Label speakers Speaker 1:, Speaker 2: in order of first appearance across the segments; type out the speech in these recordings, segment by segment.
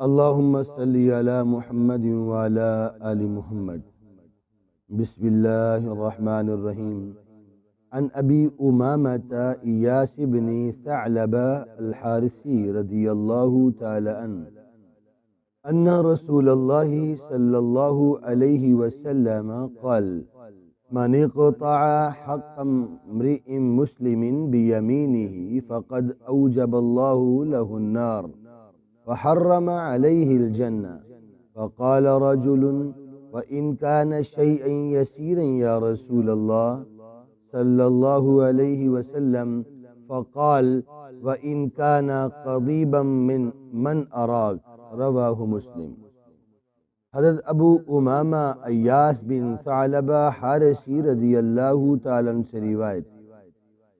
Speaker 1: اللهم صل على محمد وعلى آل محمد. بسم الله الرحمن الرحيم. عن أبي أمامة إياس بن ثعلبة الحارثي رضي الله تعالى عنه أن رسول الله صلى الله عليه وسلم قال: من اقطع حق امرئ مسلم بيمينه فقد أوجب الله له النار وحرم عليه الجنة. فقال رجل: وإن كان شيئا يسيرا يا رسول الله صلى الله عليه وسلم؟ فقال: وإن كان قضيبا من أراك. رواہ مسلم. حضرت ابو امامہ ایاس بن ثعلبہ حارثی رضی اللہ تعالیٰ عنہ سے روایت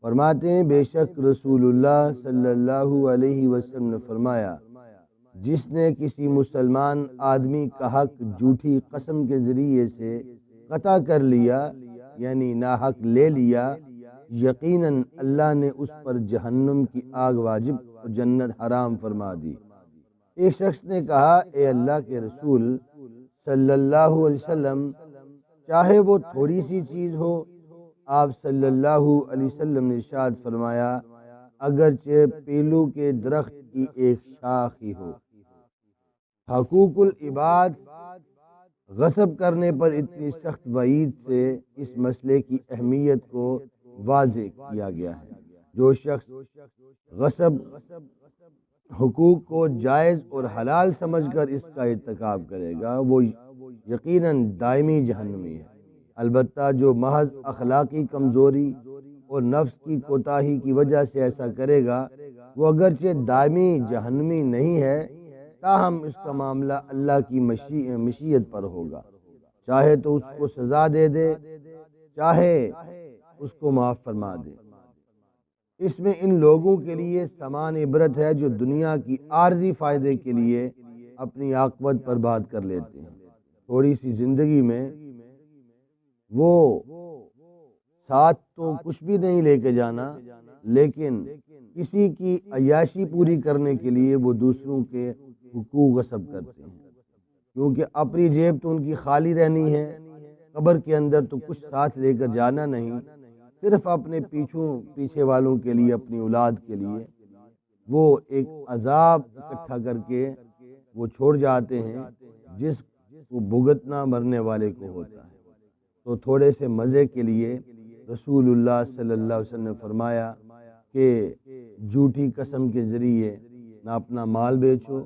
Speaker 1: فرماتے ہیں، بے شک رسول اللہ صلی اللہ علیہ وسلم نے فرمایا، جس نے کسی مسلمان آدمی کا حق جھوٹی قسم کے ذریعے سے قطع کر لیا، یعنی ناحق لے لیا، یقیناً اللہ نے اس پر جہنم کی آگ واجب اور جنت حرام فرما دی۔ ایک شخص نے کہا: اے اللہ کے رسول صلی اللہ علیہ وسلم، چاہے وہ تھوڑی سی چیز ہو؟ آپ صلی اللہ علیہ وسلم نے ارشاد فرمایا، اگرچہ پیلو کے درخت کی ایک شاخ ہی ہو۔ حقوق العباد غصب کرنے پر اتنی سخت وعید سے اس مسئلے کی اہمیت کو واضح کیا گیا ہے۔ جو شخص غصب حقوق کو جائز اور حلال سمجھ کر اس کا ارتکاب کرے گا، وہ یقیناً دائمی جہنمی ہے۔ البتہ جو محض اخلاقی کمزوری اور نفس کی کوتاہی کی وجہ سے ایسا کرے گا، وہ اگرچہ دائمی جہنمی نہیں ہے، تاہم اس کا معاملہ اللہ کی مشیت پر ہوگا، چاہے تو اس کو سزا دے دے، چاہے اس کو معاف فرما دے۔ اس میں ان لوگوں کے لیے سامان عبرت ہے جو دنیا کی عارضی فائدے کے لیے اپنی عاقبت برباد کر لیتے ہیں۔ تھوڑی سی زندگی میں وہ ساتھ تو کچھ بھی نہیں لے کے جانا، لیکن کسی کی عیاشی پوری کرنے کے لیے وہ دوسروں کے حقوق غصب کرتے ہیں، کیونکہ اپنی جیب تو ان کی خالی رہنی ہے، قبر کے اندر تو کچھ ساتھ لے کر جانا نہیں، صرف اپنے پیچھے والوں کے لیے، اپنی اولاد کے لیے وہ ایک عذاب اکٹھا کر کے وہ چھوڑ جاتے ہیں جس کو بھگتنا مرنے والے کو ہوتا ہے۔ تو تھوڑے سے مزے کے لیے رسول اللہ صلی اللہ علیہ وسلم نے فرمایا کہ جھوٹی قسم کے ذریعے نہ اپنا مال بیچو